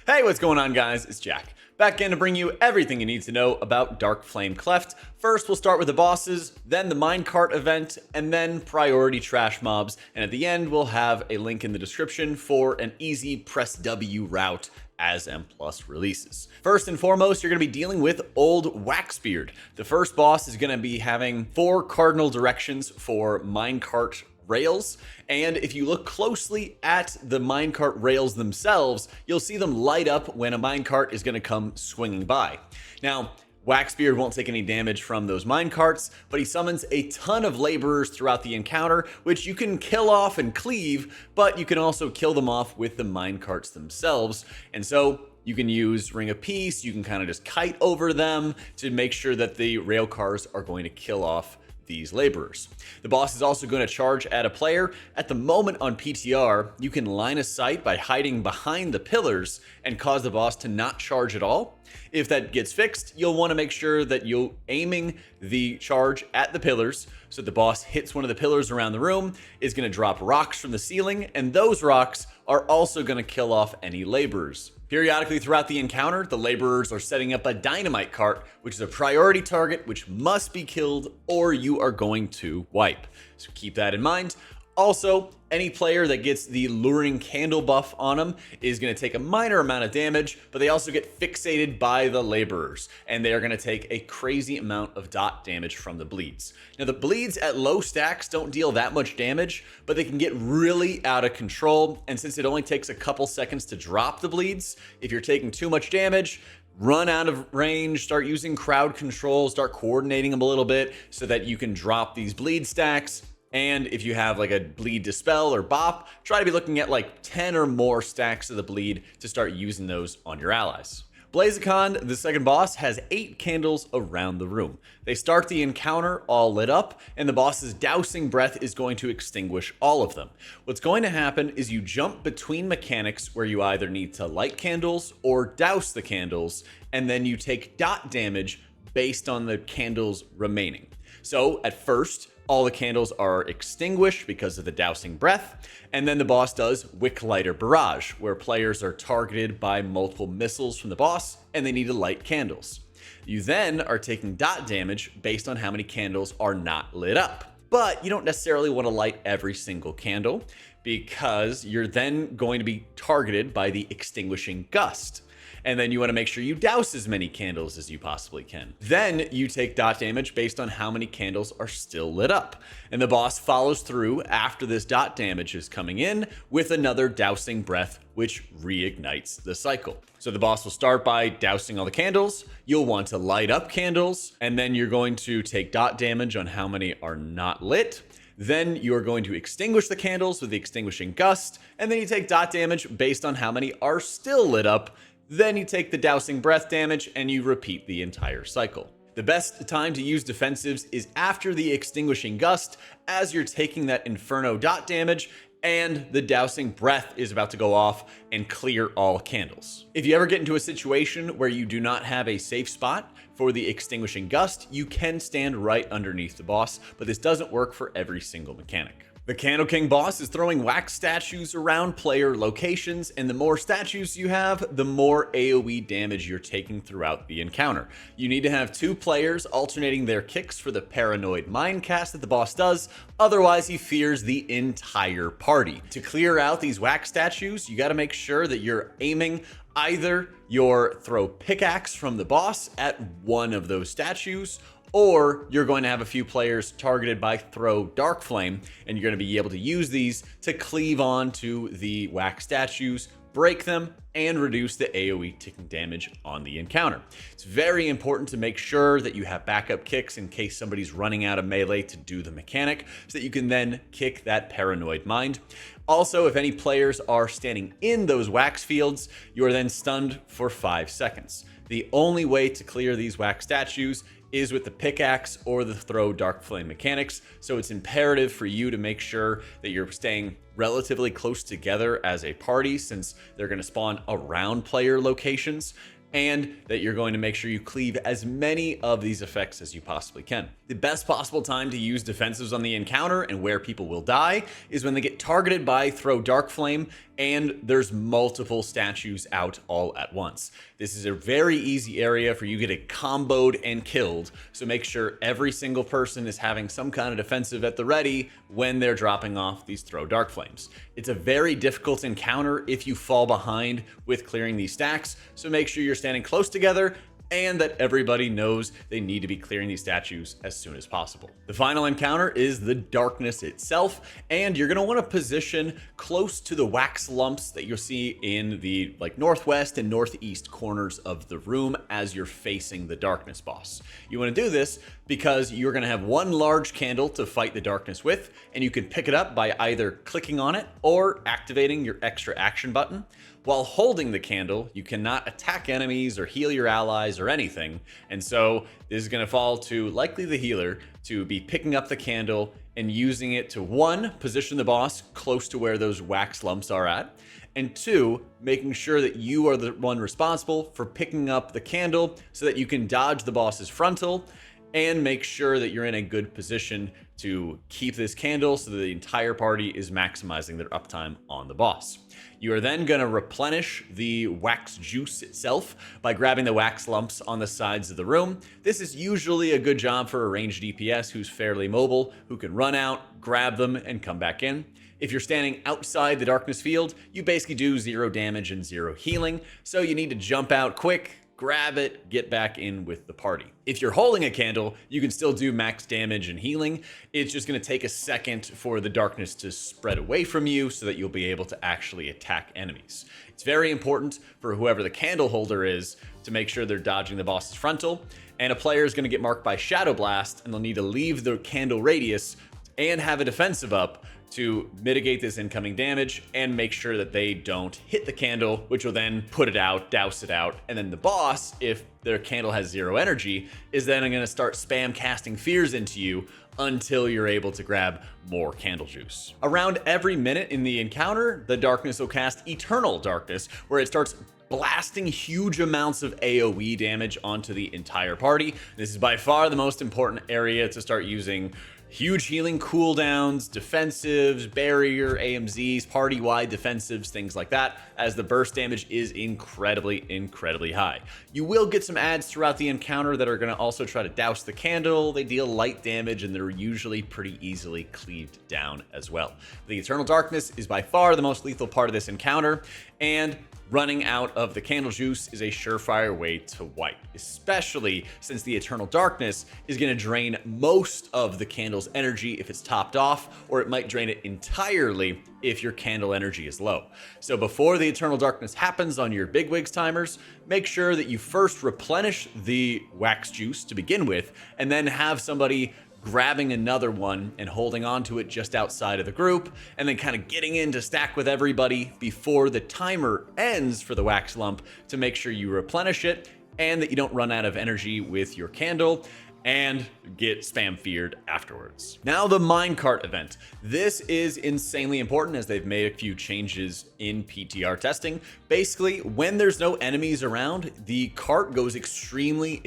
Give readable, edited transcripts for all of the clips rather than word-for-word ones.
Hey, what's going on, guys? It's Jack. Back in to bring you everything you need to know about Darkflame Cleft. First, we'll start with the bosses, then the Minecart Event, and then priority trash mobs. And at the end, we'll have a link in the description for an easy press W route as M+ releases. First and foremost, you're going to be dealing with old Waxbeard. The first boss is going to be having 4 cardinal directions for minecart rails, and if you look closely at the minecart rails themselves, you'll see them light up when a minecart is going to come swinging by. Now, Waxbeard won't take any damage from those minecarts, but he summons a ton of laborers throughout the encounter, which you can kill off and cleave, but you can also kill them off with the minecarts themselves. And so you can use Ring of Peace, you can kind of just kite over them to make sure that the rail cars are going to kill off these laborers. The boss is also going to charge at a player. At the moment on PTR, you can line of sight by hiding behind the pillars and cause the boss to not charge at all. If that gets fixed, you'll want to make sure that you're aiming the charge at the pillars so the boss hits one of the pillars around the room, is going to drop rocks from the ceiling, and those rocks are also going to kill off any laborers. Periodically throughout the encounter, the laborers are setting up a dynamite cart, which is a priority target which must be killed or you are going to wipe. So keep that in mind. Also, any player that gets the luring candle buff on them is going to take a minor amount of damage, but they also get fixated by the laborers, and they are going to take a crazy amount of dot damage from the bleeds. Now, the bleeds at low stacks don't deal that much damage, but they can get really out of control, and since it only takes a couple seconds to drop the bleeds, if you're taking too much damage, run out of range, start using crowd control, start coordinating them a little bit so that you can drop these bleed stacks. And if you have like a bleed dispel or bop, try to be looking at like 10 or more stacks of the bleed to start using those on your allies. Blazikon, the second boss, has 8 candles around the room. They start the encounter all lit up, and the boss's dousing breath is going to extinguish all of them. What's going to happen is you jump between mechanics where you either need to light candles or douse the candles, and then you take dot damage based on the candles remaining. So at first, all the candles are extinguished because of the dousing breath, and then the boss does Wick Lighter Barrage, where players are targeted by multiple missiles from the boss, and they need to light candles. You then are taking dot damage based on how many candles are not lit up. But you don't necessarily want to light every single candle, because you're then going to be targeted by the Extinguishing Gust. And then you want to make sure you douse as many candles as you possibly can. Then you take dot damage based on how many candles are still lit up. And the boss follows through after this dot damage is coming in with another dousing breath, which reignites the cycle. So the boss will start by dousing all the candles. You'll want to light up candles, and then you're going to take dot damage on how many are not lit. Then you're going to extinguish the candles with the Extinguishing Gust, and then you take dot damage based on how many are still lit up. Then you take the dousing breath damage and you repeat the entire cycle. The best time to use defensives is after the Extinguishing Gust, as you're taking that Inferno dot damage and the dousing breath is about to go off and clear all candles. If you ever get into a situation where you do not have a safe spot for the Extinguishing Gust, you can stand right underneath the boss, but this doesn't work for every single mechanic. The Candle King boss is throwing wax statues around player locations, and the more statues you have, the more AoE damage you're taking throughout the encounter. You need to have 2 players alternating their kicks for the Paranoid Mind cast that the boss does, otherwise he fears the entire party. To clear out these wax statues, you gotta make sure that you're aiming either your throw pickaxe from the boss at one of those statues, or you're going to have a few players targeted by throw Darkflame, and you're going to be able to use these to cleave on to the wax statues, break them, and reduce the AoE ticking damage on the encounter. It's very important to make sure that you have backup kicks in case somebody's running out of melee to do the mechanic, so that you can then kick that Paranoid Mind. Also, if any players are standing in those wax fields, you are then stunned for 5 seconds. The only way to clear these wax statues is with the pickaxe or the throw Darkflame mechanics, so it's imperative for you to make sure that you're staying relatively close together as a party, since they're going to spawn around player locations. and that you're going to make sure you cleave as many of these effects as you possibly can. The best possible time to use defensives on the encounter and where people will die is when they get targeted by Throw Darkflame and there's multiple statues out all at once. This is a very easy area for you to get comboed and killed, so make sure every single person is having some kind of defensive at the ready when they're dropping off these Throw Darkflames. It's a very difficult encounter if you fall behind with clearing these stacks, so make sure you're standing close together and that everybody knows they need to be clearing these statues as soon as possible. The final encounter is the darkness itself, and you're going to want to position close to the wax lumps that you'll see in the northwest and northeast corners of the room as you're facing the darkness boss. You want to do this because you're going to have one large candle to fight the darkness with, and you can pick it up by either clicking on it or activating your extra action button. While holding the candle, you cannot attack enemies or heal your allies or anything, and so this is going to fall to likely the healer to be picking up the candle and using it to 1, position the boss close to where those wax lumps are at, and 2, making sure that you are the one responsible for picking up the candle so that you can dodge the boss's frontal and make sure that you're in a good position to keep this candle so that the entire party is maximizing their uptime on the boss. You are then going to replenish the wax juice itself by grabbing the wax lumps on the sides of the room. This is usually a good job for a ranged DPS who's fairly mobile, who can run out, grab them, and come back in. If you're standing outside the darkness field, you basically do 0 damage and 0 healing, so you need to jump out quick, grab it, get back in with the party. If you're holding a candle, you can still do max damage and healing. It's just going to take a second for the darkness to spread away from you so that you'll be able to actually attack enemies. It's very important for whoever the candle holder is to make sure they're dodging the boss's frontal, and a player is going to get marked by Shadow Blast, and they'll need to leave the candle radius and have a defensive up to mitigate this incoming damage and make sure that they don't hit the candle, which will then put it out, douse it out, and then the boss, if their candle has 0 energy, is then going to start spam casting fears into you until you're able to grab more candle juice. Around every minute in the encounter, the darkness will cast Eternal Darkness, where it starts blasting huge amounts of AoE damage onto the entire party. This is by far the most important area to start using huge healing cooldowns, defensives, barrier, AMZs, party-wide defensives, things like that, as the burst damage is incredibly high. You will get some adds throughout the encounter that are going to also try to douse the candle. They deal light damage, and they're usually pretty easily cleaved down as well. The Eternal Darkness is by far the most lethal part of this encounter, and running out of the candle juice is a surefire way to wipe, especially since the Eternal Darkness is going to drain most of the candle's energy if it's topped off, or it might drain it entirely if your candle energy is low. So before the Eternal Darkness happens on your bigwigs timers, make sure that you first replenish the wax juice to begin with, and then have somebody grabbing another one and holding on to it just outside of the group, and then kind of getting in to stack with everybody before the timer ends for the wax lump to make sure you replenish it and that you don't run out of energy with your candle and get spam feared afterwards. Now the Minecart event. This is insanely important as they've made a few changes in PTR testing. Basically, when there's no enemies around, the cart goes extremely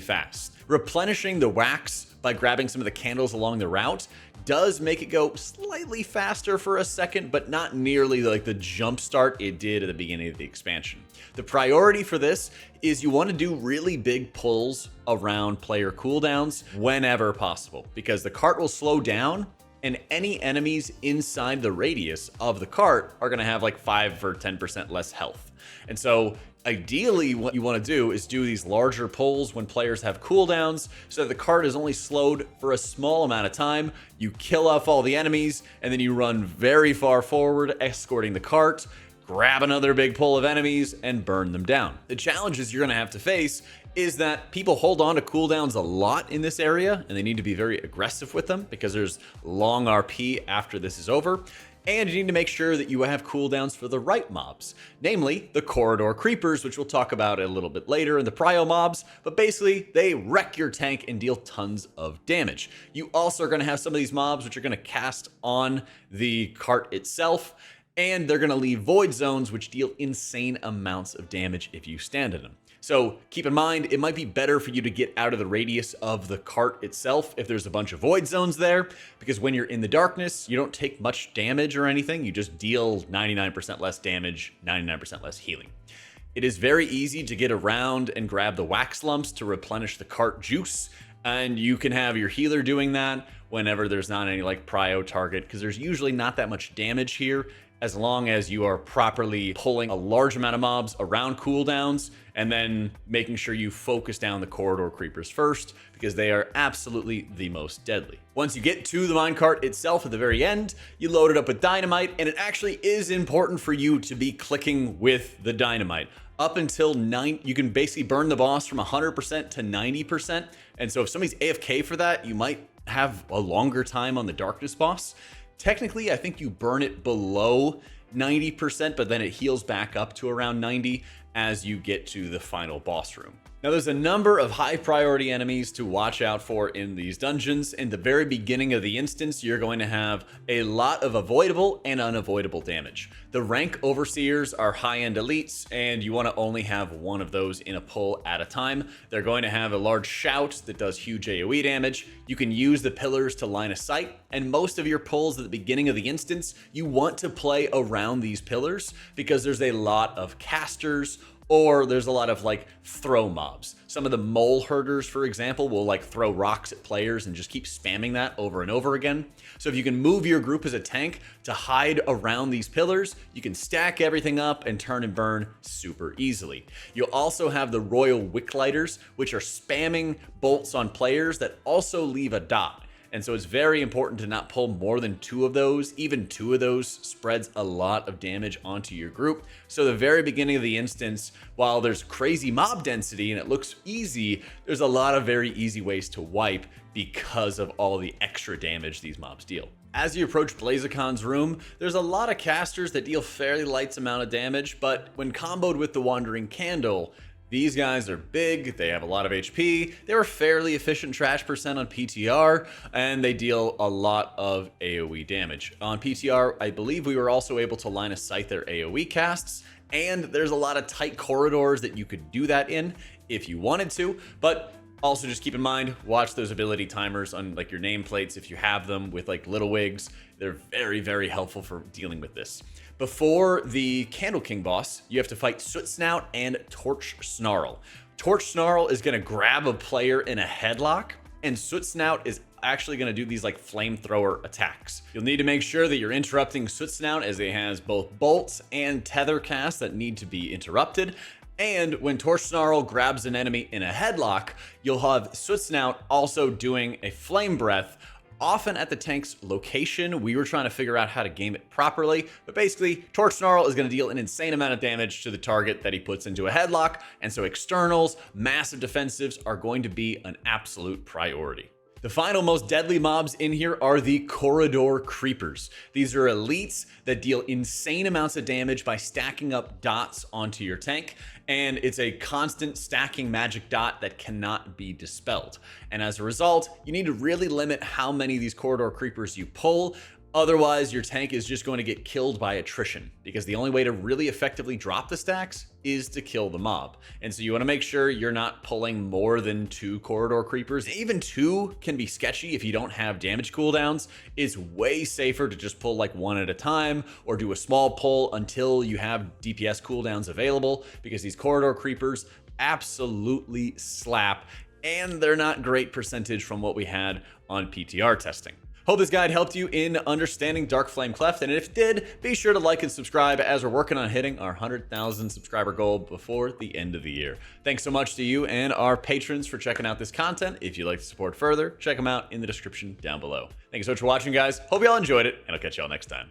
fast. Replenishing the wax by grabbing some of the candles along the route does make it go slightly faster for a second, but not nearly like the jump start it did at the beginning of the expansion. The priority for this is you want to do really big pulls around player cooldowns whenever possible, because the cart will slow down and any enemies inside the radius of the cart are going to have like 5 or 10% less health. And so ideally, what you want to do is do these larger pulls when players have cooldowns so that the cart is only slowed for a small amount of time. You kill off all the enemies, and then you run very far forward, escorting the cart, grab another big pull of enemies, and burn them down. The challenges you're going to have to face is that people hold on to cooldowns a lot in this area, and they need to be very aggressive with them because there's long RP after this is over. And you need to make sure that you have cooldowns for the right mobs, namely the corridor creepers, which we'll talk about a little bit later, and the prio mobs, but basically they wreck your tank and deal tons of damage. You also are going to have some of these mobs which are going to cast on the cart itself, and they're going to leave void zones which deal insane amounts of damage if you stand in them. So keep in mind, it might be better for you to get out of the radius of the cart itself if there's a bunch of void zones there, because when you're in the darkness, you don't take much damage or anything. You just deal 99% less damage, 99% less healing. It is very easy to get around and grab the wax lumps to replenish the cart juice, and you can have your healer doing that whenever there's not any like prio target, because there's usually not that much damage here, as long as you are properly pulling a large amount of mobs around cooldowns and then making sure you focus down the corridor creepers first, because they are absolutely the most deadly. Once you get to the minecart itself at the very end, you load it up with dynamite, and it actually is important for you to be clicking with the dynamite. Up until 9, you can basically burn the boss from 100% to 90%, and so if somebody's AFK for that, you might have a longer time on the darkness boss. Technically, I think you burn it below 90%, but then it heals back up to around 90 as you get to the final boss room. Now, there's a number of high priority enemies to watch out for in these dungeons. In the very beginning of the instance, you're going to have a lot of avoidable and unavoidable damage. The rank overseers are high-end elites, and you want to only have one of those in a pull at a time. They're going to have a large shout that does huge AoE damage. You can use the pillars to line of sight, and most of your pulls at the beginning of the instance, you want to play around these pillars because there's a lot of casters, or there's a lot of like throw mobs. Some of the mole herders, for example, will like throw rocks at players and just keep spamming that over and over again. So if you can move your group as a tank to hide around these pillars, you can stack everything up and turn and burn super easily. You'll also have the royal wicklighters, which are spamming bolts on players that also leave a dot. And so it's very important to not pull more than 2 of those. Even 2 of those spreads a lot of damage onto your group. So the very beginning of the instance, while there's crazy mob density and it looks easy, there's a lot of very easy ways to wipe because of all the extra damage these mobs deal. As you approach Blazikon's room, there's a lot of casters that deal fairly light amount of damage, but when comboed with the Wandering Candle, these guys are big, they have a lot of HP, they're a fairly efficient trash percent on PTR, and they deal a lot of AoE damage. On PTR, I believe we were also able to line of sight their AoE casts, and there's a lot of tight corridors that you could do that in if you wanted to, but also just keep in mind, watch those ability timers on like your nameplates if you have them with like little wigs. They're very, very helpful for dealing with this. Before the Candle King boss, you have to fight Soot Snout and Torch Snarl. Torch Snarl is going to grab a player in a headlock, and Soot Snout is actually going to do these like flamethrower attacks. You'll need to make sure that you're interrupting Soot Snout, as it has both bolts and tether casts that need to be interrupted. And when Torch Snarl grabs an enemy in a headlock, you'll have Soot Snout also doing a Flame Breath, often at the tank's location. We were trying to figure out how to game it properly, but basically Torch Snarl is going to deal an insane amount of damage to the target that he puts into a headlock, and so externals, massive defensives are going to be an absolute priority. The final most deadly mobs in here are the corridor creepers. These are elites that deal insane amounts of damage by stacking up dots onto your tank, and it's a constant stacking magic dot that cannot be dispelled. And as a result, you need to really limit how many of these corridor creepers you pull. Otherwise, your tank is just going to get killed by attrition, because the only way to really effectively drop the stacks is to kill the mob. And so you want to make sure you're not pulling more than 2 corridor creepers. Even 2 can be sketchy if you don't have damage cooldowns. It's way safer to just pull like 1 at a time, or do a small pull until you have DPS cooldowns available, because these corridor creepers absolutely slap, and they're not great percentage from what we had on PTR testing. Hope this guide helped you in understanding Darkflame Cleft, and if it did, be sure to like and subscribe, as we're working on hitting our 100,000 subscriber goal before the end of the year. Thanks so much to you and our patrons for checking out this content. If you'd like to support further, check them out in the description down below. Thank you so much for watching, guys. Hope you all enjoyed it, and I'll catch you all next time.